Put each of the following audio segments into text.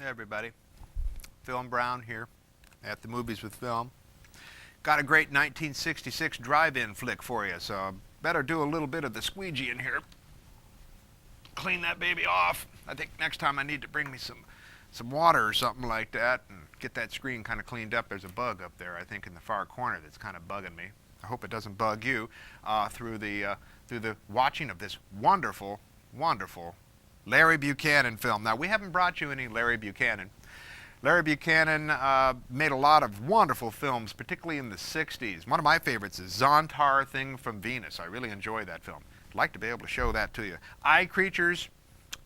Hey everybody, Philm Brown here at the Movies with Philm. Got a great 1966 drive-in flick for you, so I better do a little bit of the squeegee in here. Clean that baby off. I think next time I need to bring me some water or something like that and get that screen kind of cleaned up. There's a bug up there, I think, in the far corner that's kind of bugging me. I hope it doesn't bug you through the watching of this wonderful, wonderful Larry Buchanan film. Now, we haven't brought you any Larry Buchanan. Larry Buchanan made a lot of wonderful films, particularly in the 60s. One of my favorites is Zontar Thing from Venus. I really enjoy that film. I'd like to be able to show that to you. Eye Creatures,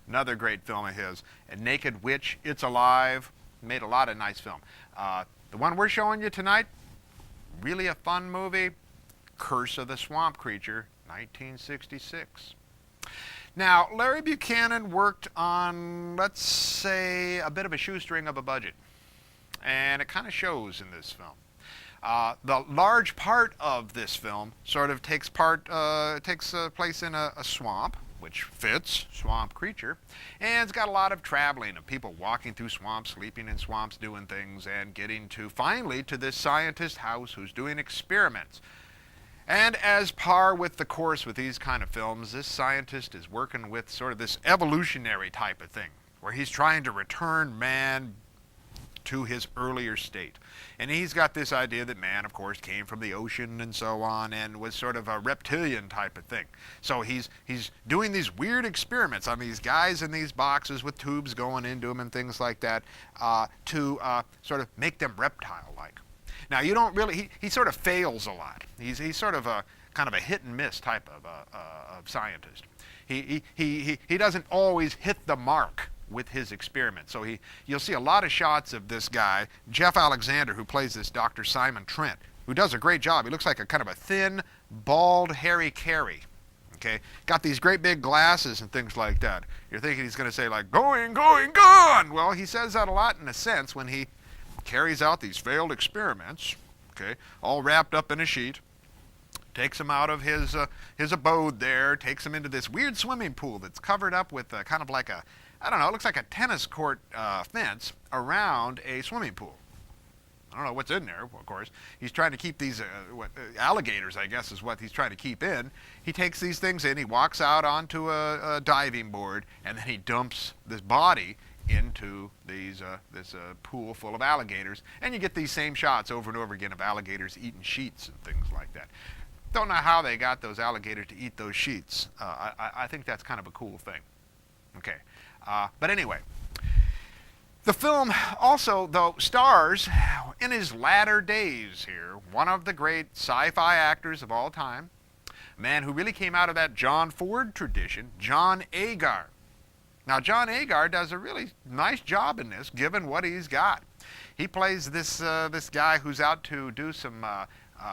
another great film of his. And Naked Witch, It's Alive, made a lot of nice film. The one we're showing you tonight, really a fun movie, Curse of the Swamp Creature, 1966. Now, Larry Buchanan worked on, let's say, a bit of a shoestring of a budget. And it kind of shows in this film. The large part of this film sort of takes place in a swamp, which fits Swamp Creature. And it's got a lot of traveling of people walking through swamps, sleeping in swamps, doing things, and getting to, finally, to this scientist's house who's doing experiments. And as par with the course with these kind of films, this scientist is working with sort of this evolutionary type of thing, where he's trying to return man to his earlier state. And he's got this idea that man, of course, came from the ocean and so on, and was sort of a reptilian type of thing. So he's doing these weird experiments on these guys in these boxes with tubes going into them and things like that to sort of make them reptile-like. Now, you don't really, he sort of fails a lot. He's sort of a kind of a hit and miss type of scientist. He doesn't always hit the mark with his experiments. So you'll see a lot of shots of this guy, Jeff Alexander, who plays this Dr. Simon Trent, who does a great job. He looks like a kind of a thin, bald Harry Carey. Okay, got these great big glasses and things like that. You're thinking he's going to say like, going, gone. Well, he says that a lot in a sense when he carries out these failed experiments, okay, all wrapped up in a sheet, takes him out of his abode there, takes him into this weird swimming pool that's covered up with kind of like a, I don't know, it looks like a tennis court fence around a swimming pool. I don't know what's in there, of course. He's trying to keep these alligators, I guess, is what he's trying to keep in. He takes these things in, he walks out onto a diving board, and then he dumps this body into this pool full of alligators, and you get these same shots over and over again of alligators eating sheets and things like that. Don't know how they got those alligators to eat those sheets. I think that's kind of a cool thing. Okay, but anyway, the film also, though, stars, in his latter days here, one of the great sci-fi actors of all time, a man who really came out of that John Ford tradition, John Agar. Now, John Agar does a really nice job in this, given what he's got. He plays this guy who's out to do some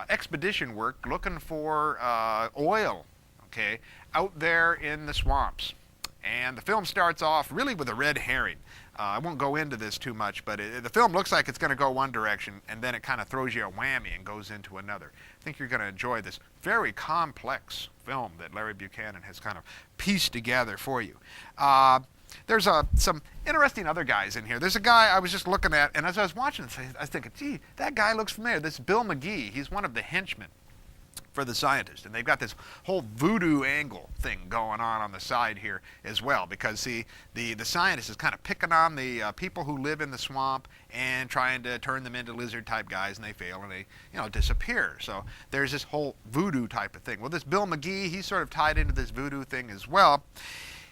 expedition work, looking for oil, okay, out there in the swamps. And the film starts off really with a red herring. I won't go into this too much, but the film looks like it's going to go one direction, and then it kind of throws you a whammy and goes into another. I think you're going to enjoy this very complex film that Larry Buchanan has kind of pieced together for you. There's some interesting other guys in here. There's a guy I was just looking at, and as I was watching this, I was thinking, gee, that guy looks familiar. This is Bill McGee. He's one of the henchmen for the scientist, and they've got this whole voodoo angle thing going on the side here as well, because see, the scientist is kind of picking on the people who live in the swamp and trying to turn them into lizard type guys, and they fail and they disappear. So there's this whole voodoo type of thing. Well, this Bill McGee, he's sort of tied into this voodoo thing as well.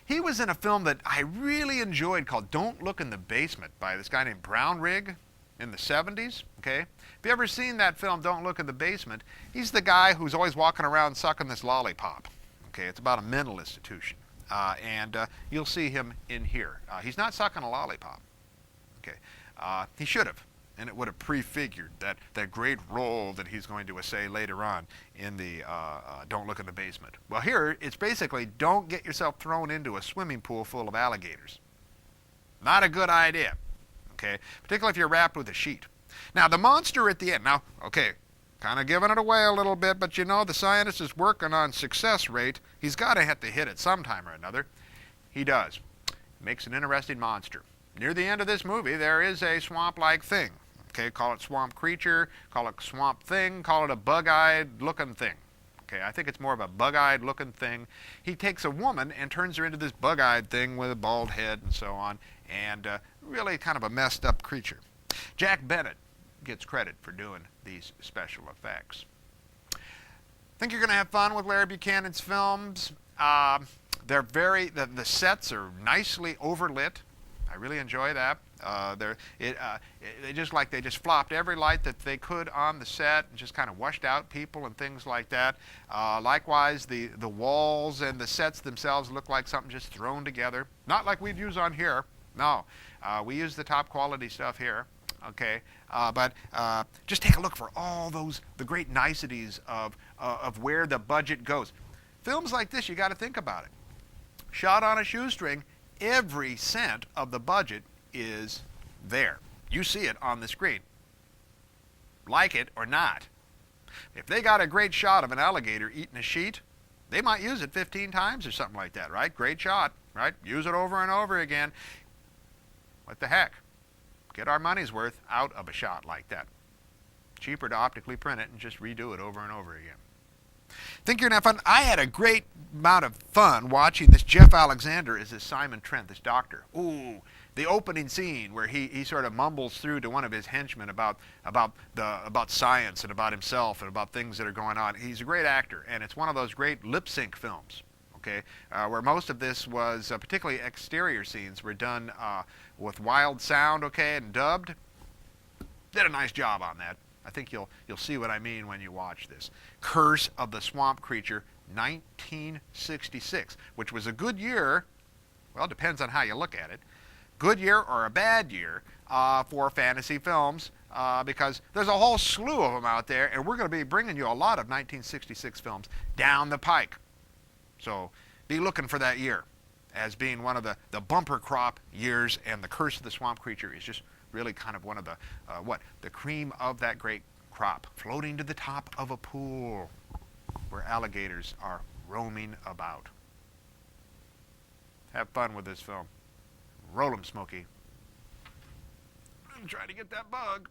He was in a film that I really enjoyed called Don't Look in the Basement by this guy named Brownrigg in the 70s, okay? If you ever seen that film, Don't Look in the Basement, he's the guy who's always walking around sucking this lollipop, okay? It's about a mental institution, and you'll see him in here. He's not sucking a lollipop, okay? He should have, and it would have prefigured that great role that he's going to essay later on in the Don't Look in the Basement. Well, here, it's basically don't get yourself thrown into a swimming pool full of alligators. Not a good idea. Okay, particularly if you're wrapped with a sheet. Now, the monster at the end. Now, okay, kind of giving it away a little bit, but you know, the scientist is working on success rate. He's got to have to hit it sometime or another. He does. Makes an interesting monster. near the end of this movie, there is a swamp-like thing. Okay, call it swamp creature, call it swamp thing, call it a bug-eyed looking thing. Okay, I think it's more of a bug-eyed looking thing. He takes a woman and turns her into this bug-eyed thing with a bald head and so on, and really kind of a messed up creature. Jack Bennett gets credit for doing these special effects. Think you're going to have fun with Larry Buchanan's films. The sets are nicely overlit. I really enjoy that. They just flopped every light that they could on the set and just kind of washed out people and things like that. Likewise, the walls and the sets themselves look like something just thrown together. Not like we'd use on here. No, we use the top quality stuff here. Okay, but just take a look for all the great niceties of where the budget goes. Films like this, you got to think about it. Shot on a shoestring, every cent of the budget is there. You see it on the screen. Like it or not. If they got a great shot of an alligator eating a sheet, they might use it 15 times or something like that, right? Great shot, right? Use it over and over again. What the heck? Get our money's worth out of a shot like that. Cheaper to optically print it and just redo it over and over again. Think you're going to have fun? I had a great amount of fun watching this Jeff Alexander as this Simon Trent, this doctor. Ooh, the opening scene where he sort of mumbles through to one of his henchmen about science and about himself and about things that are going on. He's a great actor, and it's one of those great lip sync films. Okay, where most of this was, particularly exterior scenes, were done with wild sound, okay, and dubbed. Did a nice job on that. I think you'll see what I mean when you watch this. Curse of the Swamp Creature, 1966, which was a good year. Well, it depends on how you look at it. Good year or a bad year for fantasy films, because there's a whole slew of them out there, and we're going to be bringing you a lot of 1966 films down the pike. So be looking for that year as being one of the bumper crop years, and the Curse of the Swamp Creature is just really kind of one of the cream of that great crop, floating to the top of a pool where alligators are roaming about. Have fun with this film. Roll 'em, Smokey. I'm trying to get that bug.